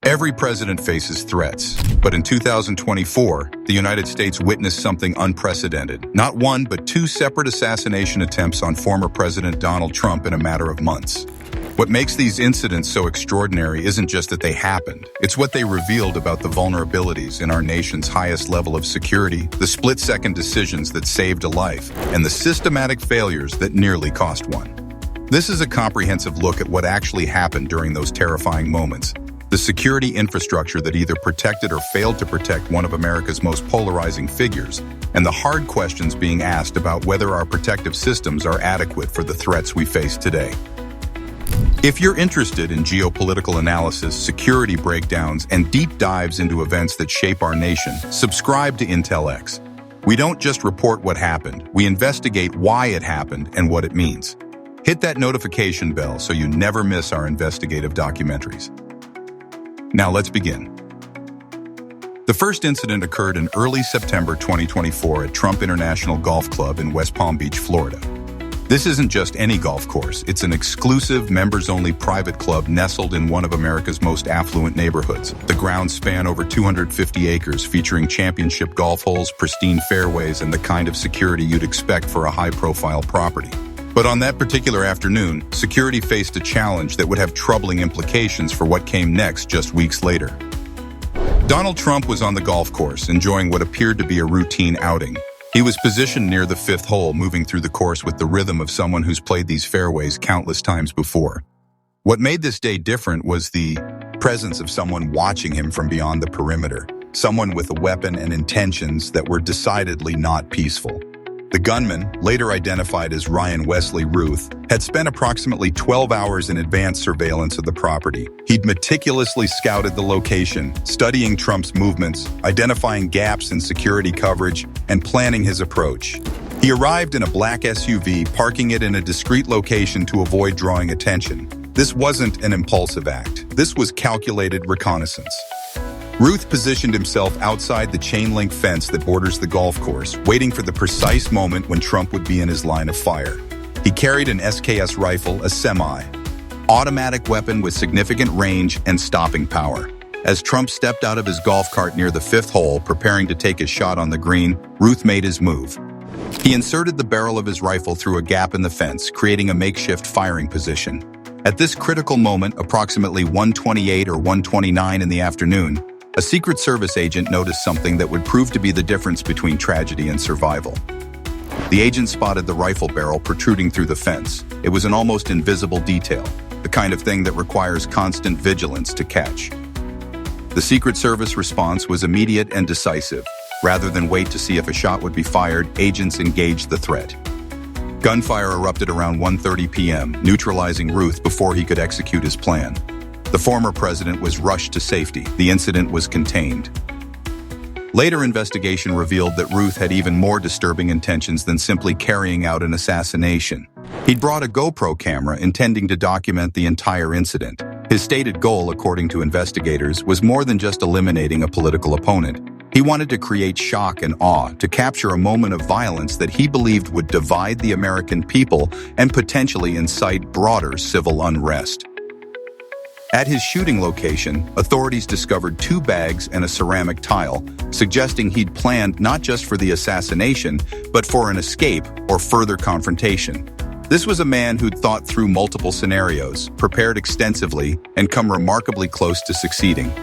Every president faces threats, but in 2024, the United States witnessed something unprecedented. Not one, but two separate assassination attempts on former President Donald Trump in a matter of months. What makes these incidents so extraordinary isn't just that they happened. It's what they revealed about the vulnerabilities in our nation's highest level of security, the split-second decisions that saved a life, and the systematic failures that nearly cost one. This is a comprehensive look at what actually happened during those terrifying moments. The security infrastructure that either protected or failed to protect one of America's most polarizing figures, and the hard questions being asked about whether our protective systems are adequate for the threats we face today. If you're interested in geopolitical analysis, security breakdowns, and deep dives into events that shape our nation, subscribe to IntelX. We don't just report what happened, we investigate why it happened and what it means. Hit that notification bell so you never miss our investigative documentaries. Now let's begin. The first incident occurred in early September 2024 at Trump International Golf Club in West Palm Beach, Florida. This isn't just any golf course, it's an exclusive, members-only private club nestled in one of America's most affluent neighborhoods. The grounds span over 250 acres, featuring championship golf holes, pristine fairways, and the kind of security you'd expect for a high-profile property. But on that particular afternoon, security faced a challenge that would have troubling implications for what came next just weeks later. Donald Trump was on the golf course, enjoying what appeared to be a routine outing. He was positioned near the fifth hole, moving through the course with the rhythm of someone who's played these fairways countless times before. What made this day different was the presence of someone watching him from beyond the perimeter, someone with a weapon and intentions that were decidedly not peaceful. The gunman, later identified as Ryan Wesley Ruth, had spent approximately 12 hours in advanced surveillance of the property. He'd meticulously scouted the location, studying Trump's movements, identifying gaps in security coverage, and planning his approach. He arrived in a black SUV, parking it in a discreet location to avoid drawing attention. This wasn't an impulsive act. This was calculated reconnaissance. Ruth positioned himself outside the chain-link fence that borders the golf course, waiting for the precise moment when Trump would be in his line of fire. He carried an SKS rifle, a semi-automatic weapon with significant range and stopping power. As Trump stepped out of his golf cart near the fifth hole, preparing to take his shot on the green, Ruth made his move. He inserted the barrel of his rifle through a gap in the fence, creating a makeshift firing position. At this critical moment, approximately 1:28 or 1:29 in the afternoon, a Secret Service agent noticed something that would prove to be the difference between tragedy and survival. The agent spotted the rifle barrel protruding through the fence. It was an almost invisible detail, the kind of thing that requires constant vigilance to catch. The Secret Service response was immediate and decisive. Rather than wait to see if a shot would be fired, agents engaged the threat. Gunfire erupted around 1:30 p.m., neutralizing Ruth before he could execute his plan. The former president was rushed to safety. The incident was contained. Later investigation revealed that Ruth had even more disturbing intentions than simply carrying out an assassination. He'd brought a GoPro camera intending to document the entire incident. His stated goal, according to investigators, was more than just eliminating a political opponent. He wanted to create shock and awe, to capture a moment of violence that he believed would divide the American people and potentially incite broader civil unrest. At his shooting location, authorities discovered 2 bags and a ceramic tile, suggesting he'd planned not just for the assassination, but for an escape or further confrontation. This was a man who'd thought through multiple scenarios, prepared extensively, and come remarkably close to succeeding.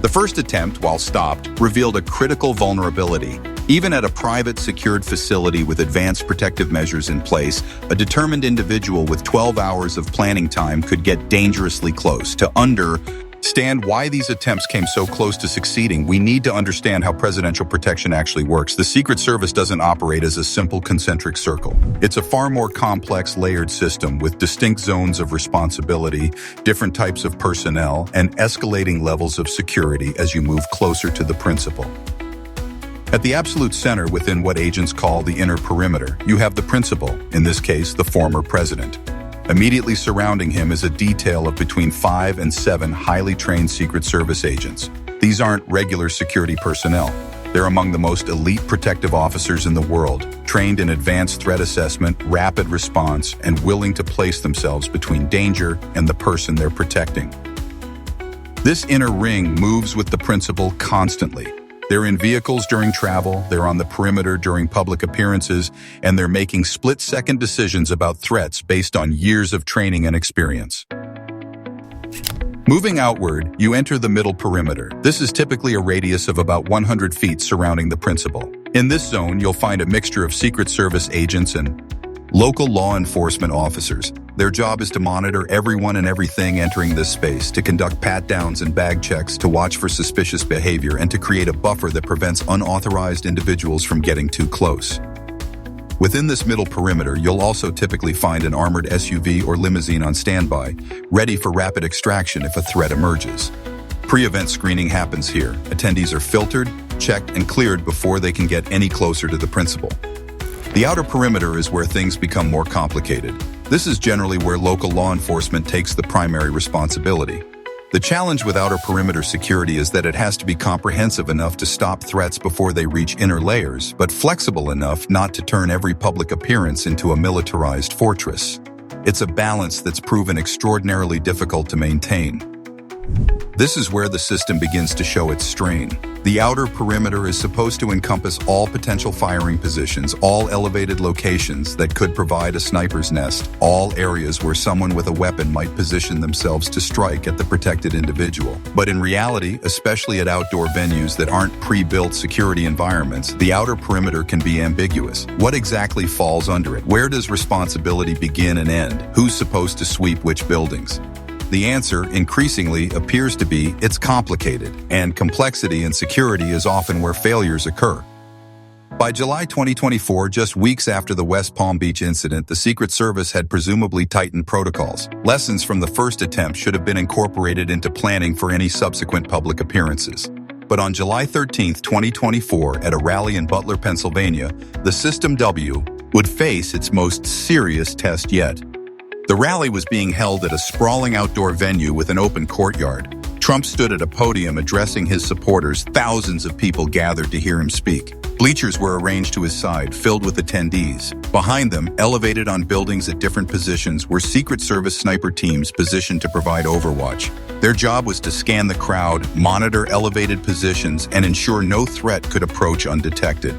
The first attempt, while stopped, revealed a critical vulnerability. Even at a private, secured facility with advanced protective measures in place, a determined individual with 12 hours of planning time could get dangerously close. To understand why these attempts came so close to succeeding, we need to understand how presidential protection actually works. The Secret Service doesn't operate as a simple concentric circle. It's a far more complex, layered system with distinct zones of responsibility, different types of personnel, and escalating levels of security as you move closer to the principal. At the absolute center within what agents call the inner perimeter, you have the principal, in this case, the former president. Immediately surrounding him is a detail of between 5 and 7 highly trained Secret Service agents. These aren't regular security personnel. They're among the most elite protective officers in the world, trained in advanced threat assessment, rapid response, and willing to place themselves between danger and the person they're protecting. This inner ring moves with the principal constantly. They're in vehicles during travel, they're on the perimeter during public appearances, and they're making split-second decisions about threats based on years of training and experience. Moving outward, you enter the middle perimeter. This is typically a radius of about 100 feet surrounding the principal. In this zone, you'll find a mixture of Secret Service agents and local law enforcement officers. Their job is to monitor everyone and everything entering this space, to conduct pat-downs and bag checks, to watch for suspicious behavior, and to create a buffer that prevents unauthorized individuals from getting too close. Within this middle perimeter, you'll also typically find an armored SUV or limousine on standby, ready for rapid extraction if a threat emerges. Pre-event screening happens here. Attendees are filtered, checked, and cleared before they can get any closer to the principal. The outer perimeter is where things become more complicated. This is generally where local law enforcement takes the primary responsibility. The challenge with outer perimeter security is that it has to be comprehensive enough to stop threats before they reach inner layers, but flexible enough not to turn every public appearance into a militarized fortress. It's a balance that's proven extraordinarily difficult to maintain. This is where the system begins to show its strain. The outer perimeter is supposed to encompass all potential firing positions, all elevated locations that could provide a sniper's nest, all areas where someone with a weapon might position themselves to strike at the protected individual. But in reality, especially at outdoor venues that aren't pre-built security environments, the outer perimeter can be ambiguous. What exactly falls under it? Where does responsibility begin and end? Who's supposed to sweep which buildings? The answer, increasingly, appears to be it's complicated, and complexity in security is often where failures occur. By July 2024, just weeks after the West Palm Beach incident, the Secret Service had presumably tightened protocols. Lessons from the first attempt should have been incorporated into planning for any subsequent public appearances. But on July 13, 2024, at a rally in Butler, Pennsylvania, the System W would face its most serious test yet. The rally was being held at a sprawling outdoor venue with an open courtyard. Trump stood at a podium addressing his supporters. Thousands of people gathered to hear him speak. Bleachers were arranged to his side, filled with attendees. Behind them, elevated on buildings at different positions, were Secret Service sniper teams positioned to provide overwatch. Their job was to scan the crowd, monitor elevated positions, and ensure no threat could approach undetected.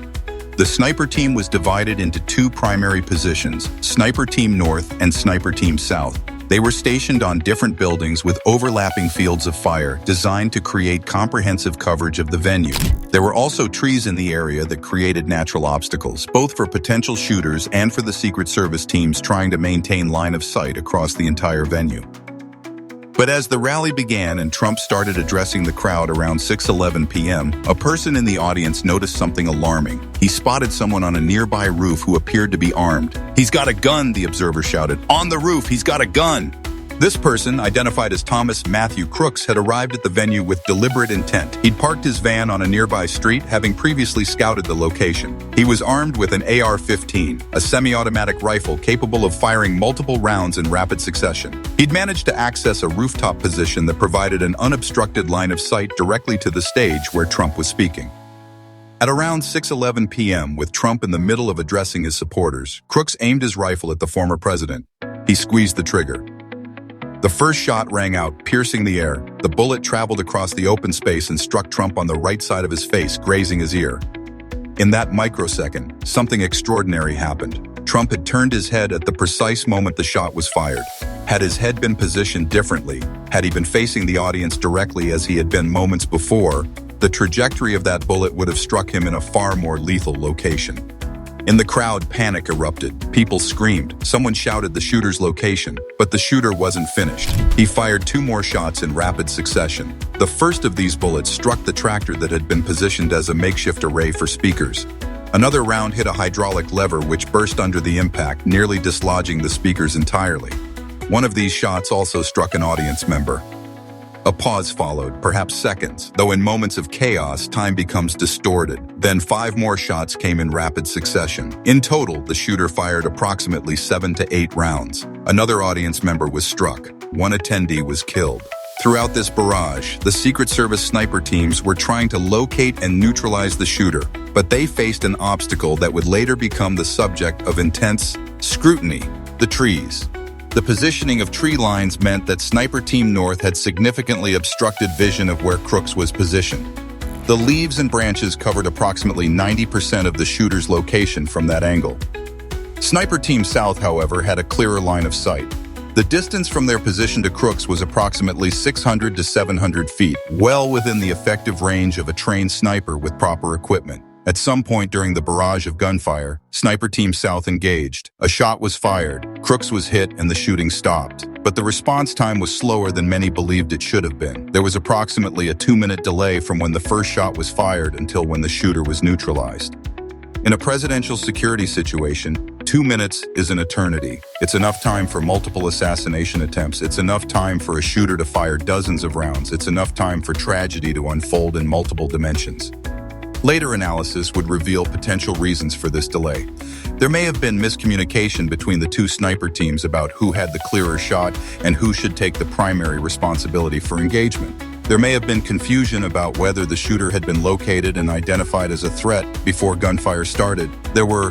The sniper team was divided into two primary positions, Sniper Team North and Sniper Team South. They were stationed on different buildings with overlapping fields of fire, designed to create comprehensive coverage of the venue. There were also trees in the area that created natural obstacles, both for potential shooters and for the Secret Service teams trying to maintain line of sight across the entire venue. But as the rally began and Trump started addressing the crowd around 6:11 p.m., a person in the audience noticed something alarming. He spotted someone on a nearby roof who appeared to be armed. "He's got a gun," the observer shouted. "On the roof, he's got a gun!" This person, identified as Thomas Matthew Crooks, had arrived at the venue with deliberate intent. He'd parked his van on a nearby street, having previously scouted the location. He was armed with an AR-15, a semi-automatic rifle capable of firing multiple rounds in rapid succession. He'd managed to access a rooftop position that provided an unobstructed line of sight directly to the stage where Trump was speaking. At around 6:11 p.m., with Trump in the middle of addressing his supporters, Crooks aimed his rifle at the former president. He squeezed the trigger. The first shot rang out, piercing the air. The bullet traveled across the open space and struck Trump on the right side of his face, grazing his ear. In that microsecond, something extraordinary happened. Trump had turned his head at the precise moment the shot was fired. Had his head been positioned differently, had he been facing the audience directly as he had been moments before, the trajectory of that bullet would have struck him in a far more lethal location. In the crowd, panic erupted. People screamed. Someone shouted the shooter's location, but the shooter wasn't finished. He fired two more shots in rapid succession. The first of these bullets struck the tractor that had been positioned as a makeshift array for speakers. Another round hit a hydraulic lever which burst under the impact, nearly dislodging the speakers entirely. One of these shots also struck an audience member. A pause followed, perhaps seconds, though in moments of chaos, time becomes distorted. Then 5 more shots came in rapid succession. In total, the shooter fired approximately 7 to 8 rounds. Another audience member was struck. One attendee was killed. Throughout this barrage, the Secret Service sniper teams were trying to locate and neutralize the shooter, but they faced an obstacle that would later become the subject of intense scrutiny: the trees. The positioning of tree lines meant that Sniper Team North had significantly obstructed vision of where Crooks was positioned. The leaves and branches covered approximately 90% of the shooter's location from that angle. Sniper Team South, however, had a clearer line of sight. The distance from their position to Crooks was approximately 600 to 700 feet, well within the effective range of a trained sniper with proper equipment. At some point during the barrage of gunfire, Sniper Team South engaged. A shot was fired, Crooks was hit, and the shooting stopped. But the response time was slower than many believed it should have been. There was approximately a 2-minute delay from when the first shot was fired until when the shooter was neutralized. In a presidential security situation, 2 minutes is an eternity. It's enough time for multiple assassination attempts. It's enough time for a shooter to fire dozens of rounds. It's enough time for tragedy to unfold in multiple dimensions. Later analysis would reveal potential reasons for this delay. There may have been miscommunication between the two sniper teams about who had the clearer shot and who should take the primary responsibility for engagement. There may have been confusion about whether the shooter had been located and identified as a threat before gunfire started. There were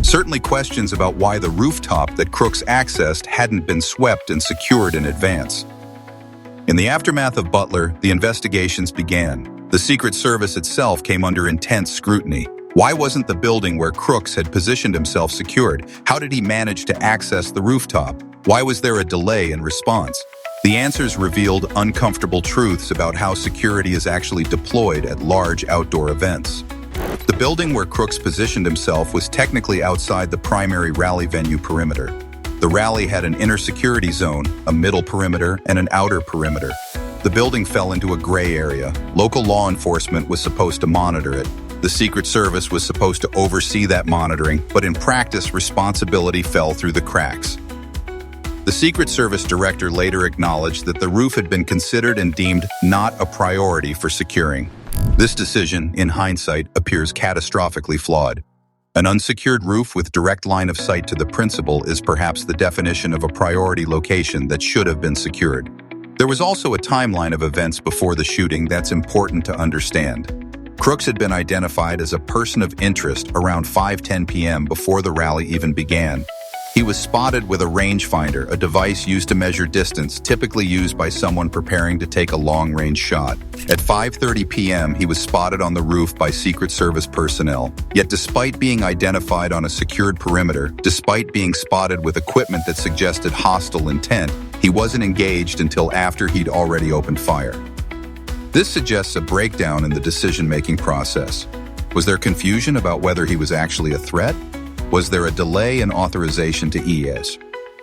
certainly questions about why the rooftop that Crooks accessed hadn't been swept and secured in advance. In the aftermath of Butler, the investigations began. The Secret Service itself came under intense scrutiny. Why wasn't the building where Crooks had positioned himself secured? How did he manage to access the rooftop? Why was there a delay in response? The answers revealed uncomfortable truths about how security is actually deployed at large outdoor events. The building where Crooks positioned himself was technically outside the primary rally venue perimeter. The rally had an inner security zone, a middle perimeter, and an outer perimeter. The building fell into a gray area. Local law enforcement was supposed to monitor it. The Secret Service was supposed to oversee that monitoring, but in practice, responsibility fell through the cracks. The Secret Service director later acknowledged that the roof had been considered and deemed not a priority for securing. This decision, in hindsight, appears catastrophically flawed. An unsecured roof with direct line of sight to the principal is perhaps the definition of a priority location that should have been secured. There was also a timeline of events before the shooting that's important to understand. Crooks had been identified as a person of interest around 5:10 p.m. before the rally even began. He was spotted with a rangefinder, a device used to measure distance, typically used by someone preparing to take a long-range shot. At 5:30 p.m., he was spotted on the roof by Secret Service personnel. Yet despite being identified on a secured perimeter, despite being spotted with equipment that suggested hostile intent, he wasn't engaged until after he'd already opened fire. This suggests a breakdown in the decision-making process. Was there confusion about whether he was actually a threat? Was there a delay in authorization to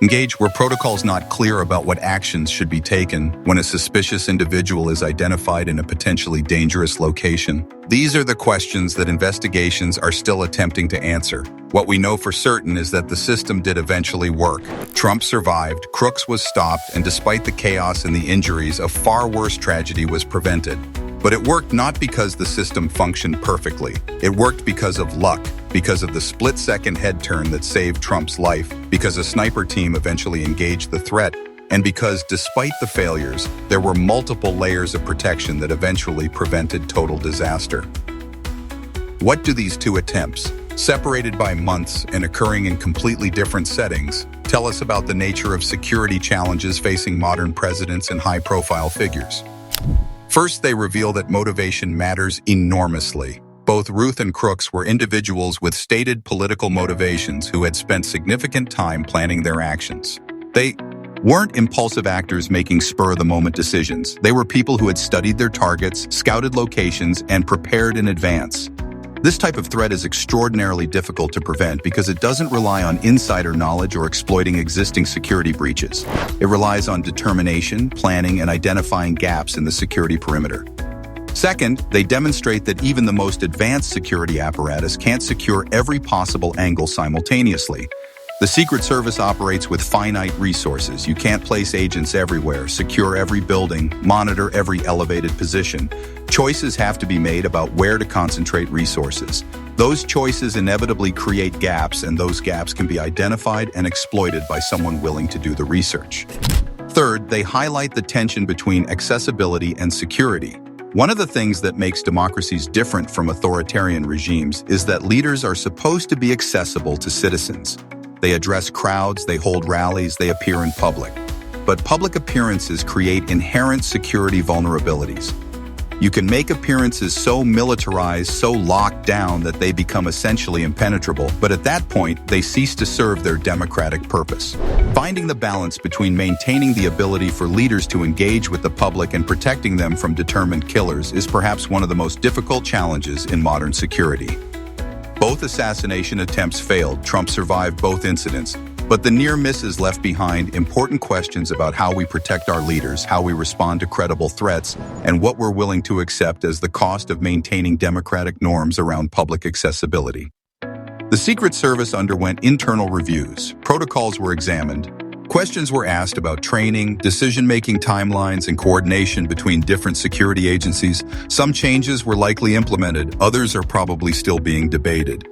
engage? Were protocols not clear about what actions should be taken when a suspicious individual is identified in a potentially dangerous location? These are the questions that investigations are still attempting to answer. What we know for certain is that the system did eventually work. Trump survived, Crooks was stopped, and despite the chaos and the injuries, a far worse tragedy was prevented. But it worked not because the system functioned perfectly. It worked because of luck, because of the split-second head turn that saved Trump's life, because a sniper team eventually engaged the threat, and because, despite the failures, there were multiple layers of protection that eventually prevented total disaster. What do these two attempts, separated by months and occurring in completely different settings, tell us about the nature of security challenges facing modern presidents and high-profile figures? First, they reveal that motivation matters enormously. Both Ruth and Crooks were individuals with stated political motivations who had spent significant time planning their actions. They weren't impulsive actors making spur-of-the-moment decisions. They were people who had studied their targets, scouted locations, and prepared in advance. This type of threat is extraordinarily difficult to prevent because it doesn't rely on insider knowledge or exploiting existing security breaches. It relies on determination, planning, and identifying gaps in the security perimeter. Second, they demonstrate that even the most advanced security apparatus can't secure every possible angle simultaneously. The Secret Service operates with finite resources. You can't place agents everywhere, secure every building, monitor every elevated position. Choices have to be made about where to concentrate resources. Those choices inevitably create gaps, and those gaps can be identified and exploited by someone willing to do the research. Third, they highlight the tension between accessibility and security. One of the things that makes democracies different from authoritarian regimes is that leaders are supposed to be accessible to citizens. They address crowds, they hold rallies, they appear in public. But public appearances create inherent security vulnerabilities. You can make appearances so militarized, so locked down that they become essentially impenetrable, but at that point, they cease to serve their democratic purpose. Finding the balance between maintaining the ability for leaders to engage with the public and protecting them from determined killers is perhaps one of the most difficult challenges in modern security. Both assassination attempts failed. Trump survived both incidents, but the near misses left behind important questions about how we protect our leaders, how we respond to credible threats, and what we're willing to accept as the cost of maintaining democratic norms around public accessibility. The Secret Service underwent internal reviews. Protocols were examined. Questions were asked about training, decision-making timelines, and coordination between different security agencies. Some changes were likely implemented, others are probably still being debated.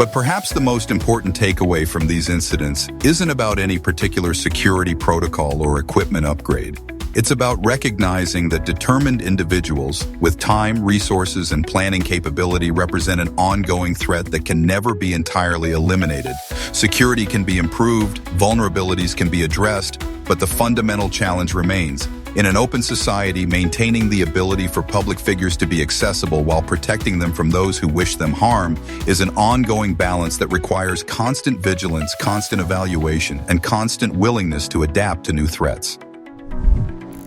But perhaps the most important takeaway from these incidents isn't about any particular security protocol or equipment upgrade. It's about recognizing that determined individuals with time, resources, and planning capability represent an ongoing threat that can never be entirely eliminated. Security can be improved, vulnerabilities can be addressed, but the fundamental challenge remains. In an open society, maintaining the ability for public figures to be accessible while protecting them from those who wish them harm is an ongoing balance that requires constant vigilance, constant evaluation, and constant willingness to adapt to new threats.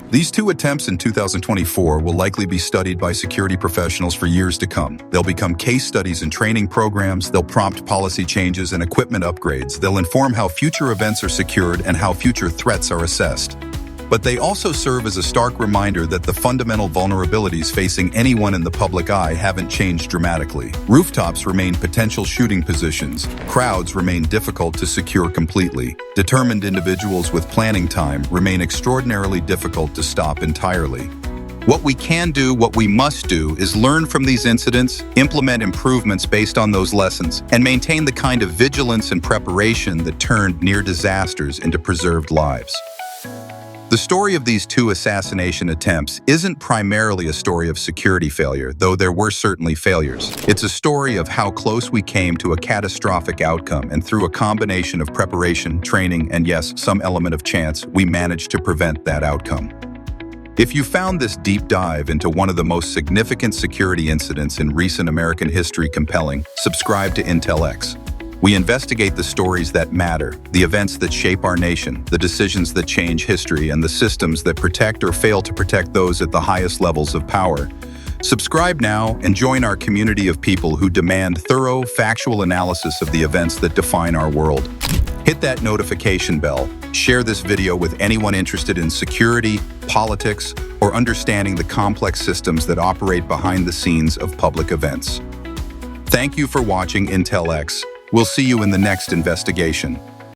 These two attempts in 2024 will likely be studied by security professionals for years to come. They'll become case studies and training programs, they'll prompt policy changes and equipment upgrades, they'll inform how future events are secured and how future threats are assessed. But they also serve as a stark reminder that the fundamental vulnerabilities facing anyone in the public eye haven't changed dramatically. Rooftops remain potential shooting positions. Crowds remain difficult to secure completely. Determined individuals with planning time remain extraordinarily difficult to stop entirely. What we can do, what we must do, is learn from these incidents, implement improvements based on those lessons, and maintain the kind of vigilance and preparation that turned near disasters into preserved lives. The story of these two assassination attempts isn't primarily a story of security failure, though there were certainly failures. It's a story of how close we came to a catastrophic outcome, and through a combination of preparation, training, and yes, some element of chance, we managed to prevent that outcome. If you found this deep dive into one of the most significant security incidents in recent American history compelling, subscribe to IntelX. We investigate the stories that matter, the events that shape our nation, the decisions that change history, and the systems that protect or fail to protect those at the highest levels of power. Subscribe now and join our community of people who demand thorough, factual analysis of the events that define our world. Hit that notification bell, share this video with anyone interested in security, politics, or understanding the complex systems that operate behind the scenes of public events. Thank you for watching IntelX. We'll see you in the next investigation.